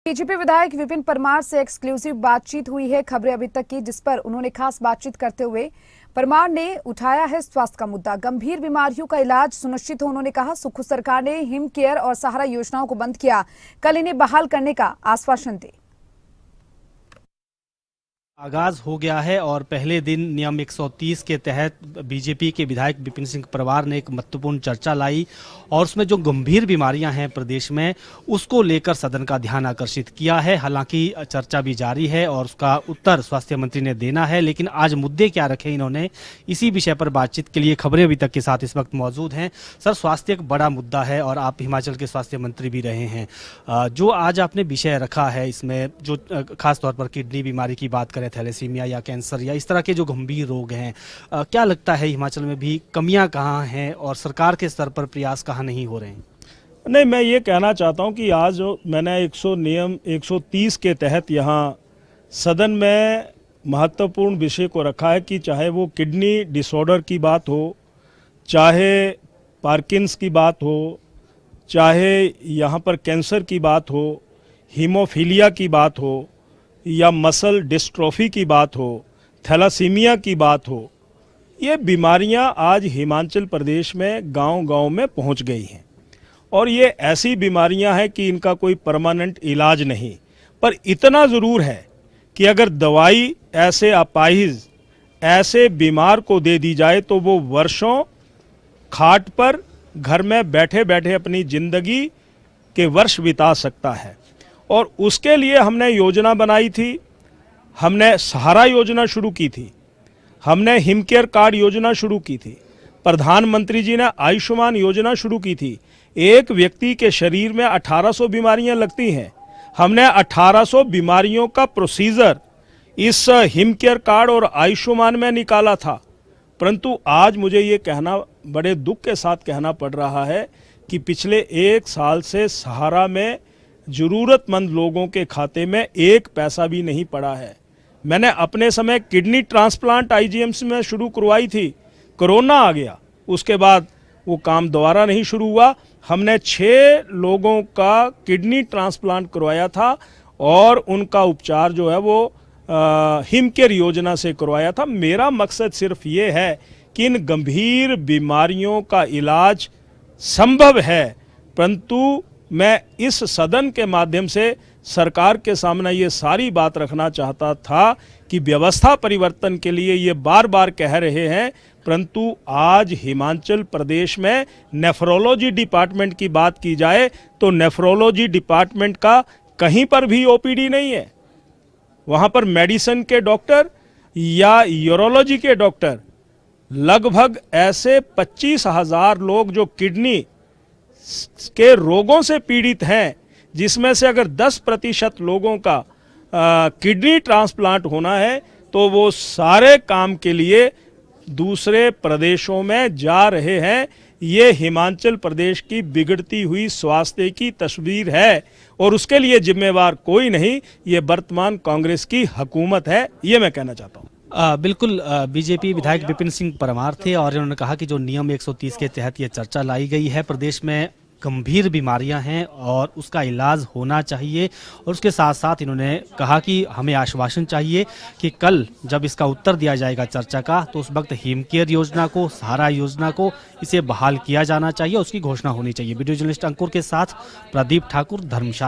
BJP विधायक विपिन परमार से exclusive बातचीत हुई है खबरें अभी तक की, जिस पर उन्होंने खास बातचीत करते हुए परमार ने उठाया है स्वास्थ्य का मुद्दा। गंभीर बीमारियों का इलाज सुनिश्चित हो, उन्होंने कहा सुखू सरकार ने हिम केयर और सहारा योजनाओं को बंद किया, कल इन्हें बहाल करने का आश्वासन दे। आगाज हो गया है और पहले दिन नियम 130 के तहत बीजेपी के विधायक विपिन सिंह परमार ने एक महत्वपूर्ण चर्चा लाई और उसमें जो गंभीर बीमारियां हैं प्रदेश में उसको लेकर सदन का ध्यान आकर्षित किया है। हालांकि चर्चा भी जारी है और उसका उत्तर स्वास्थ्य मंत्री ने देना है, लेकिन आज मुद्दे क्या रखे इन्होंने, इसी विषय पर बातचीत के लिए खबरें अभी तक के साथ इस वक्त मौजूद हैं। सर, स्वास्थ्य एक बड़ा मुद्दा है और आप हिमाचल के स्वास्थ्य मंत्री भी रहे हैं। जो आज आपने विषय रखा है इसमें, जो खासतौर पर किडनी बीमारी की बात करें, थैलेसीमिया या कैंसर या इस तरह के जो गंभीर रोग हैं, क्या लगता है हिमाचल में भी कमियां कहाँ हैं और सरकार के स्तर पर प्रयास कहाँ नहीं हो रहे हैं? नहीं, मैं ये कहना चाहता हूं कि आज जो मैंने नियम 130 के तहत यहाँ सदन में महत्वपूर्ण विषय को रखा है कि चाहे वो किडनी डिसऑर्डर की बात हो, चाहे पार्किंस की बात हो, चाहे यहाँ पर कैंसर की बात हो, हीमोफीलिया की बात हो या मसल डिस्ट्रोफी की बात हो, थैलासीमिया की बात हो, ये बीमारियां आज हिमाचल प्रदेश में गांव-गांव में पहुंच गई हैं और ये ऐसी बीमारियां हैं कि इनका कोई परमानेंट इलाज नहीं। पर इतना ज़रूर है कि अगर दवाई ऐसे अपाहिज ऐसे बीमार को दे दी जाए तो वो वर्षों खाट पर घर में बैठे बैठे अपनी ज़िंदगी के वर्ष बिता सकता है। और उसके लिए हमने योजना बनाई थी, हमने सहारा योजना शुरू की थी, हमने हिम केयर कार्ड योजना शुरू की थी, प्रधानमंत्री जी ने आयुष्मान योजना शुरू की थी। एक व्यक्ति के शरीर में 1800 बीमारियां लगती हैं, हमने 1800 बीमारियों का प्रोसीजर इस हिम केयर कार्ड और आयुष्मान में निकाला था। परंतु आज मुझे ये कहना, बड़े दुख के साथ कहना पड़ रहा है कि पिछले 1 साल से सहारा में ज़रूरतमंद लोगों के खाते में 1 पैसा भी नहीं पड़ा है। मैंने अपने समय किडनी ट्रांसप्लांट आईजीएमसी में शुरू करवाई थी, कोरोना आ गया, उसके बाद वो काम दोबारा नहीं शुरू हुआ। हमने 6 लोगों का किडनी ट्रांसप्लांट करवाया था और उनका उपचार जो है वो हिम केयर योजना से करवाया था। मेरा मकसद सिर्फ ये है कि इन गंभीर बीमारियों का इलाज संभव है, परंतु मैं इस सदन के माध्यम से सरकार के सामने ये सारी बात रखना चाहता था कि व्यवस्था परिवर्तन के लिए ये बार बार कह रहे हैं, परंतु आज हिमाचल प्रदेश में नेफ्रोलॉजी डिपार्टमेंट की बात की जाए तो नेफ्रोलॉजी डिपार्टमेंट का कहीं पर भी ओपीडी नहीं है। वहाँ पर मेडिसिन के डॉक्टर या यूरोलॉजी के डॉक्टर, लगभग ऐसे 25,000 लोग जो किडनी के रोगों से पीड़ित हैं, जिसमें से अगर 10% लोगों का किडनी ट्रांसप्लांट होना है तो वो सारे काम के लिए दूसरे प्रदेशों में जा रहे हैं। ये हिमाचल प्रदेश की बिगड़ती हुई स्वास्थ्य की तस्वीर है और उसके लिए जिम्मेवार कोई नहीं, ये वर्तमान कांग्रेस की हुकूमत है, ये मैं कहना चाहता हूँ। बिल्कुल, बीजेपी विधायक विपिन सिंह परमार थे और इन्होंने कहा कि जो नियम 130 के तहत ये चर्चा लाई गई है, प्रदेश में गंभीर बीमारियां हैं और उसका इलाज होना चाहिए। और उसके साथ साथ इन्होंने कहा कि हमें आश्वासन चाहिए कि कल जब इसका उत्तर दिया जाएगा चर्चा का, तो उस वक्त हिम केयर योजना को, सहारा योजना को, इसे बहाल किया जाना चाहिए, उसकी घोषणा होनी चाहिए। वीडियो जर्नलिस्ट अंकुर के साथ प्रदीप ठाकुर, धर्मशाला।